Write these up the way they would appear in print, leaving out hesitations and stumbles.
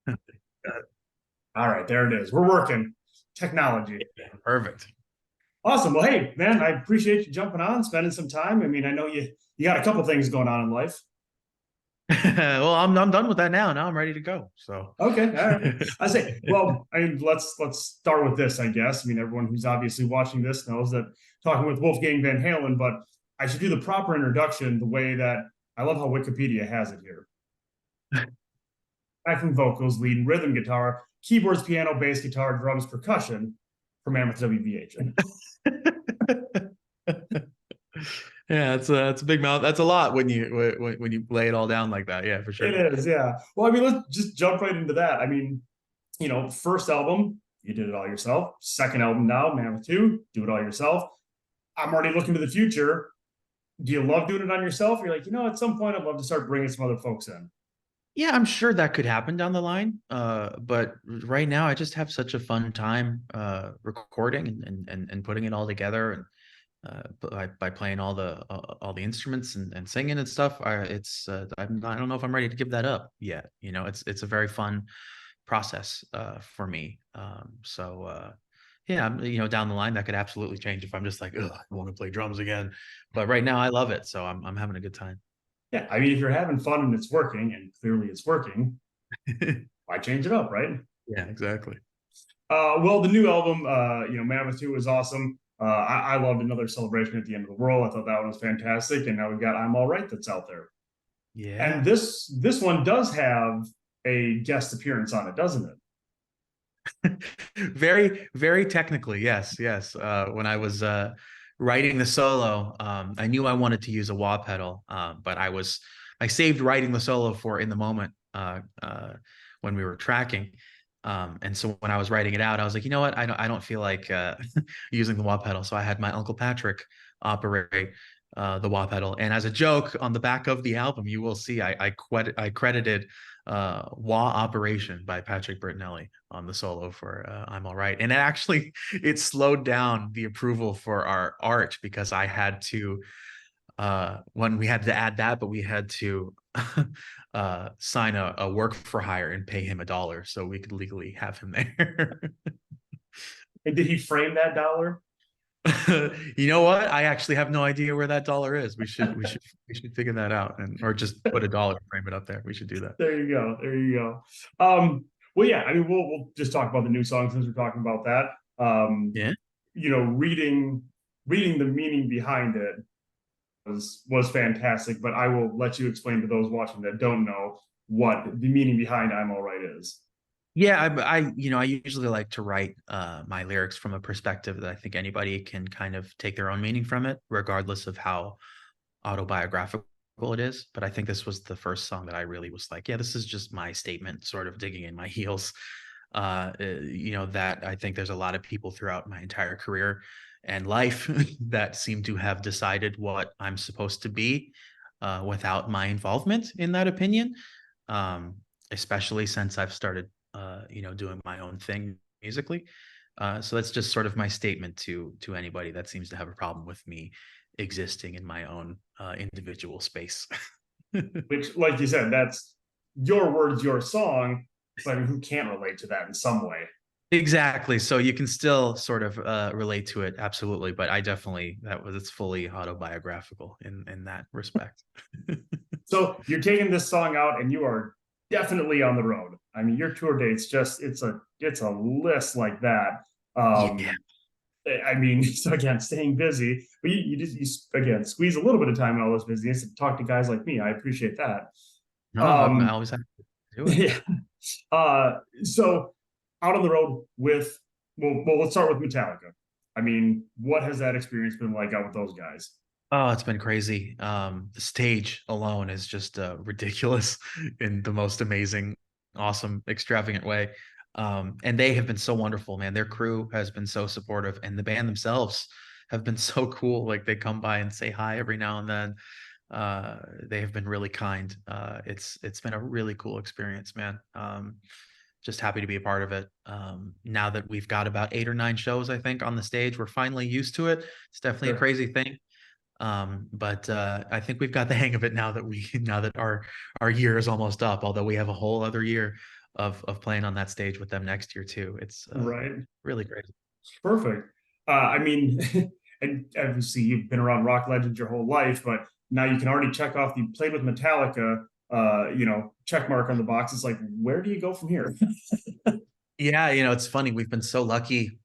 All right, there it is. We're working technology. Perfect. Awesome. Well, hey, man, I appreciate you jumping on, spending some time. I mean, I know you got a couple things going on in life. Well, I'm done with that now. Now I'm ready to go. So Okay, all right. I say, well, I mean, let's start with this, I guess. I mean, everyone who's obviously watching this knows that talking with Wolfgang Van Halen, but I should do the proper introduction the way that I love how Wikipedia has it here. Backing vocals, lead, rhythm guitar, keyboards, piano, bass guitar, drums, percussion for Mammoth WVH. yeah, it's a big mouth. That's a lot when you lay it all down like that. Yeah, for It sure. is, yeah. Well, I mean, let's just jump right into that. I mean, first album, you did it all yourself. Second album now, Mammoth 2, do it all yourself. I'm already looking to the future. Do you love doing it on yourself? You're like, at some point I'd love to start bringing some other folks in. Yeah, I'm sure that could happen down the line. But right now I just have such a fun time recording and putting it all together and by playing all the instruments and singing and stuff. I don't know if I'm ready to give that up yet. It's a very fun process for me. Yeah, down the line that could absolutely change if I'm just like, ugh, I want to play drums again. But right now I love it, so I'm having a good time. Yeah, I mean, if you're having fun and it's working, and clearly it's working, why change it up, right? Yeah, exactly. Well, the new album, Mammoth 2 was awesome. I loved Another Celebration at the End of the World. I thought that one was fantastic. And now we've got I'm All Right that's out there. And Yeah. this one does have a guest appearance on it, doesn't it? Very, very technically, yes, yes. When I was writing the solo, I knew I wanted to use a wah pedal, but I saved writing the solo for in the moment when we were tracking. And so when I was writing it out, I was like, you know what? I don't feel like using the wah pedal. So I had my Uncle Patrick operate the wah pedal. And as a joke, on the back of the album, you will see I credited wah operation by Patrick Bertinelli on the solo for I'm All Right. And it slowed down the approval for our art because I had to when we had to add that, but we had to sign a work for hire and pay him $1 so we could legally have him there. And did he frame that dollar? You know what? I actually have no idea where that dollar is. We should figure that out or just put $1 and frame it up there. We should do that. There you go. There you go. Well, yeah, I mean, we'll just talk about the new song since we're talking about that. Yeah. Reading the meaning behind it was fantastic, but I will let you explain to those watching that don't know what the meaning behind I'm All Right is. Yeah, I usually like to write my lyrics from a perspective that I think anybody can kind of take their own meaning from it, regardless of how autobiographical it is. But I think this was the first song that I really was like, yeah, this is just my statement, sort of digging in my heels. That I think there's a lot of people throughout my entire career and life that seem to have decided what I'm supposed to be without my involvement in that opinion. Especially since I've started doing my own thing musically. So that's just sort of my statement to anybody that seems to have a problem with me existing in my own individual space. Which, like you said, that's your words, your song. So I mean, who can't relate to that in some way? Exactly. So you can still sort of relate to it, absolutely. But it's fully autobiographical in that respect. So you're taking this song out, and you are definitely on the road. I mean, your tour dates just it's a list like that. Yeah. I mean, so again, staying busy, but you again squeeze a little bit of time in all this busyness to talk to guys like me. I appreciate that. No, I Um, always have to do it. yeah. So out on the road with let's start with Metallica. I mean, what has that experience been like out with those guys? Oh, it's been crazy. The stage alone is just ridiculous in the most amazing, awesome, extravagant way. And they have been so wonderful, man. Their crew has been so supportive, and the band themselves have been so cool. Like they come by and say hi every now and then. They have been really kind. It's been a really cool experience, man. Just happy to be a part of it. Now that we've got about 8 or 9 shows, I think, on the stage, we're finally used to it. It's definitely a Sure. crazy thing. But I think we've got the hang of it now that our year is almost up, although we have a whole other year of playing on that stage with them next year too. It's Right. really great. Perfect. I mean, and obviously you've been around rock legends your whole life, but now you can already check off you played with Metallica, check mark on the box. It's like, where do you go from here? Yeah, it's funny. We've been so lucky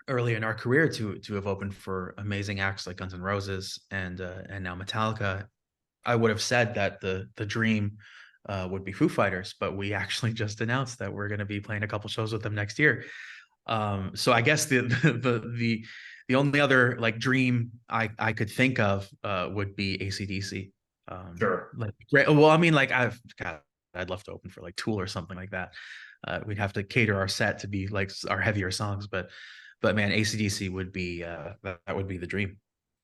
early in our career to have opened for amazing acts like Guns N' Roses and now Metallica. I would have said that the dream would be Foo Fighters, but we actually just announced that we're going to be playing a couple shows with them next year. So I guess the only other like dream I could think of would be AC/DC. Sure. Like, well, I mean, like I'd love to open for like Tool or something like that. We'd have to cater our set to be like our heavier songs, but man, AC/DC would be that would be the dream.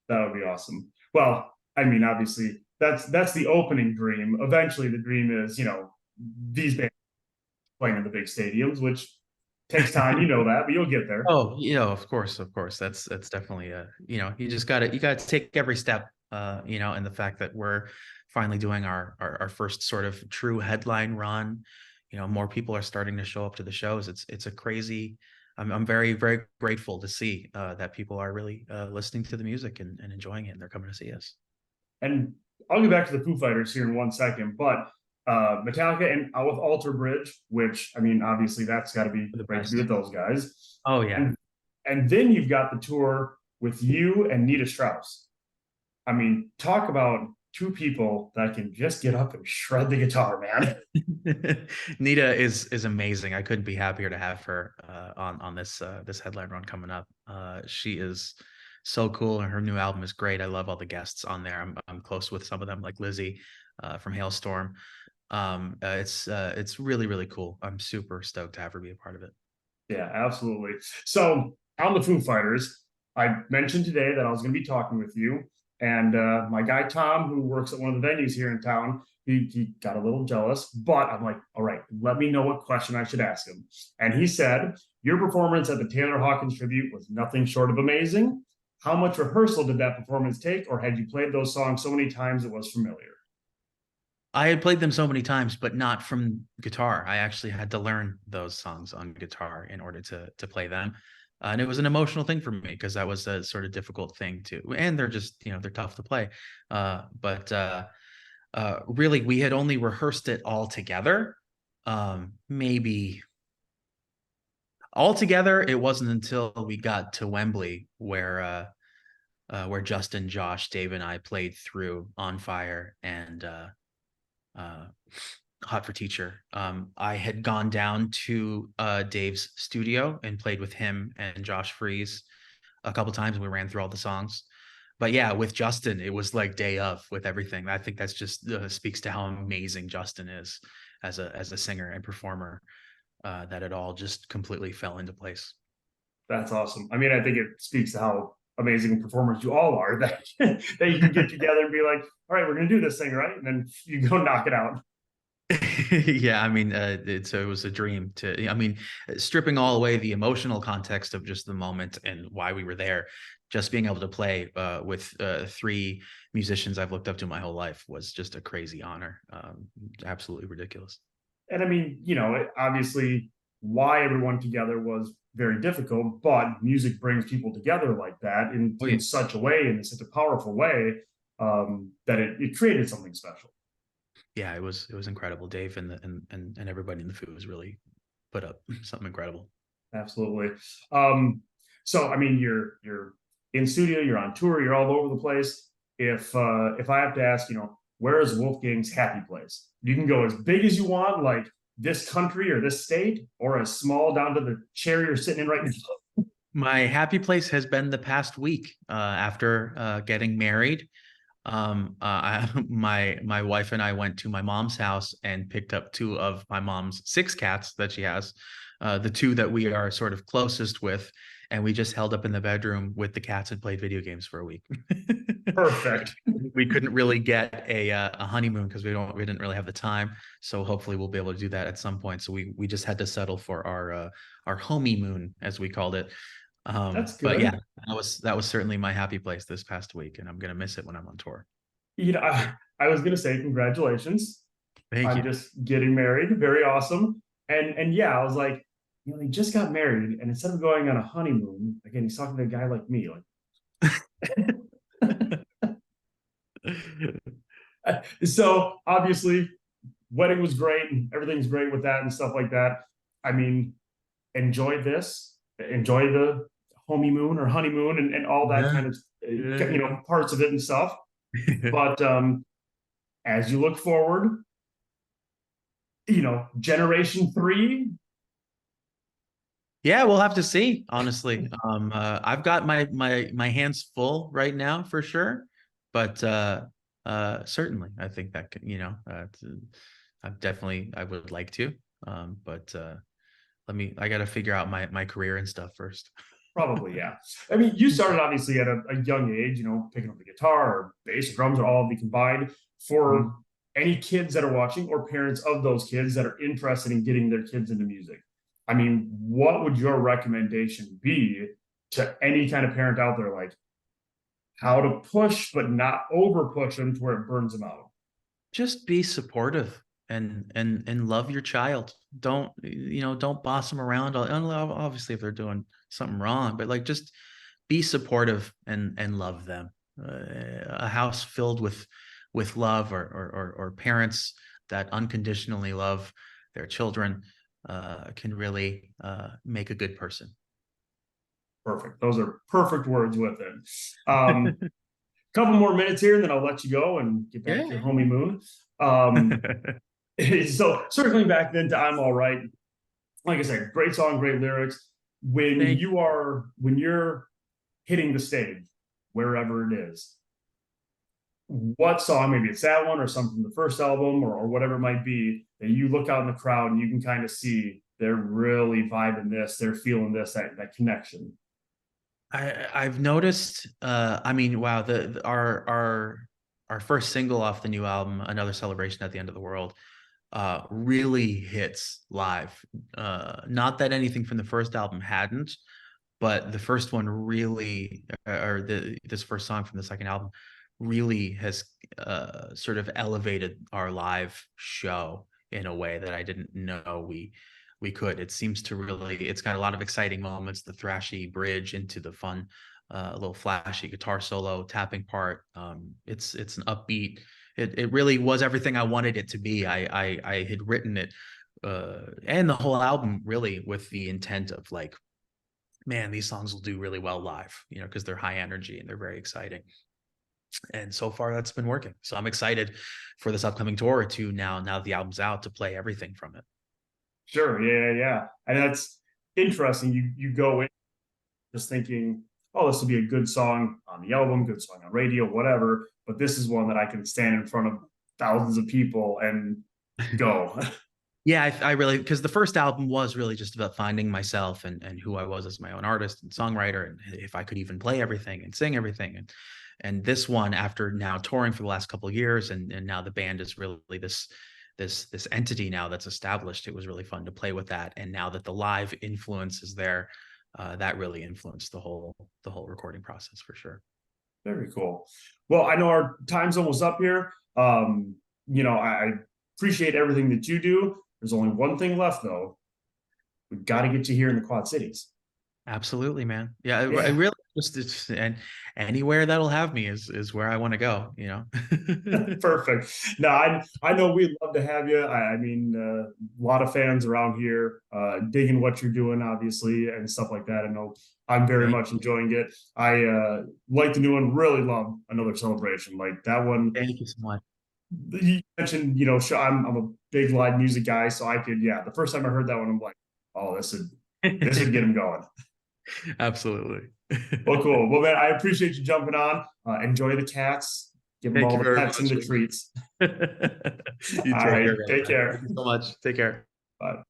That would be awesome. Well, I mean, obviously that's the opening dream. Eventually the dream is, these bands playing in the big stadiums, which takes time, that, but you'll get there. Oh, of course, of course. That's definitely you gotta take every step, and the fact that we're finally doing our first sort of true headline run. More people are starting to show up to the shows. It's a crazy. I'm very, very grateful to see that people are really listening to the music and enjoying it, and they're coming to see us. And I'll get back to the Foo Fighters here in 1 second, but Metallica and with Alter Bridge, which I mean, obviously that's got to be The great to be best. with those guys. Oh yeah. And then you've got the tour with you and Nita Strauss. I mean, talk about two people that can just get up and shred the guitar, man. Nita is amazing. I couldn't be happier to have her on this headline run coming up. She is so cool, and her new album is great. I love all the guests on there. I'm close with some of them, like Lizzie from Hailstorm. It's really, really cool. I'm super stoked to have her be a part of it. Yeah, absolutely. So on the Foo Fighters, I mentioned today that I was going to be talking with you, and my guy Tom, who works at one of the venues here in town, he got a little jealous. But I'm like, all right, let me know what question I should ask him. And he said, your performance at the Taylor Hawkins tribute was nothing short of amazing. How much rehearsal did that performance take, or had you played those songs so many times it was familiar? I had played them so many times, but not from guitar. I actually had to learn those songs on guitar in order to play them. And it was an emotional thing for me because that was a sort of difficult thing to, and they're just, they're tough to play. But really, we had only rehearsed it all together. Maybe all together, it wasn't until we got to Wembley where Justin, Josh, Dave, and I played through On Fire and Hot for Teacher. I had gone down to Dave's studio and played with him and Josh Freeze a couple times, and we ran through all the songs. But yeah, with Justin, it was like day of with everything. I think that's just speaks to how amazing Justin is as a singer and performer. That it all just completely fell into place. That's awesome. I mean, I think it speaks to how amazing performers you all are that that you can get together and be like, all right, we're gonna do this thing, right? And then you go knock it out. Yeah, I mean, it was a dream to, I mean, stripping all away the emotional context of just the moment and why we were there, just being able to play with three musicians I've looked up to my whole life was just a crazy honor. Absolutely ridiculous. And I mean, obviously why everyone together was very difficult, but music brings people together like that Oh, in yeah. such a way, in such a powerful way, that it created something special. Yeah, it was incredible. Dave and everybody in the food was really put up something incredible. Absolutely. So I mean, you're in studio, you're on tour, you're all over the place. If I have to ask, where is Wolfgang's happy place? You can go as big as you want, like this country or this state, or as small down to the chair you're sitting in right now. My happy place has been the past week after getting married. My wife and I went to my mom's house and picked up two of my mom's six cats that she has, the two that we are sort of closest with, and we just held up in the bedroom with the cats and played video games for a week. Perfect. We couldn't really get a honeymoon because we didn't really have the time. So hopefully we'll be able to do that at some point. So we just had to settle for our homeymoon, as we called it. That's But good. yeah, that was certainly my happy place this past week, and I'm gonna miss it when I'm on tour. I was gonna say congratulations. Thank I'm you. just getting married. Very awesome. And yeah, I was like, they just got married, and instead of going on a honeymoon, again, he's talking to a guy like me, like so obviously wedding was great and everything's great with that and stuff like that. I mean, enjoy this, enjoy the homeymoon or honeymoon and all that Yeah. kind of Yeah. parts of it and stuff. But as you look forward, generation three. Yeah, we'll have to see, honestly. I've got my hands full right now for sure, but certainly I think that can, I would like to. But I got to figure out my career and stuff first. Probably, yeah. I mean, you started obviously at a young age, picking up the guitar or bass or drums or all of the combined. For any kids that are watching or parents of those kids that are interested in getting their kids into music, I mean, what would your recommendation be to any kind of parent out there? Like how to push, but not over push them to where it burns them out. Just be supportive and love your child. Don't boss them around. Obviously, if they're doing something wrong, but like just be supportive and love them. A house filled with love or parents that unconditionally love their children can really make a good person. Perfect. Those are perfect words with it. Couple more minutes here, and then I'll let you go and get back to your Yeah. homie moon. Um, so circling back then to I'm All Right. Like I said, great song, great lyrics. Thank When you're hitting the stage, wherever it is, what song, maybe it's that one or something from the first album or whatever it might be, that you look out in the crowd and you can kind of see they're really vibing this, they're feeling this, that connection. I've noticed. I mean, wow. Our first single off the new album, "Another Celebration at the End of the World," really hits live. Not that anything from the first album hadn't, but the first one really, or this first song from the second album, really has sort of elevated our live show in a way that I didn't know we could. It seems to really, it's got a lot of exciting moments, the thrashy bridge into the fun, little flashy guitar solo, tapping part. It's an upbeat. It really was everything I wanted it to be. I had written it and the whole album really with the intent of like, man, these songs will do really well live, because they're high energy and they're very exciting. And so far that's been working. So I'm excited for this upcoming tour to now that the album's out, to play everything from it. Sure, yeah. And that's interesting. You go in just thinking, oh, this will be a good song on the album, good song on radio, whatever. But this is one that I can stand in front of thousands of people and go. Yeah, I really, because the first album was really just about finding myself and who I was as my own artist and songwriter, and if I could even play everything and sing everything. And this one, after now touring for the last couple of years, and now the band is really this entity now that's established. It was really fun to play with that, and now that the live influence is there, that really influenced the whole recording process for sure. Very cool. Well, I know our time's almost up here. I appreciate everything that you do. There's only one thing left, though. We've got to get you here in the Quad Cities. Absolutely, man. Yeah, I Yeah. really and anywhere that'll have me is where I want to go, Perfect. No, I know we'd love to have you. I mean, a lot of fans around here, digging what you're doing, obviously, and stuff like that. I know I'm very Thank, much enjoying it. I like the new one. Really love Another Celebration. Like that one. thank you so much. You mentioned, I'm a big live music guy, so I could, yeah. The first time I heard that one, I'm like, oh, this would get him going. Absolutely. Well, cool. Well, man, I appreciate you jumping on. Enjoy the cats. Give them Thank all you the very pets and much. the treats. You All take right. care, man. Take Thank care. you so much. Take care. Bye.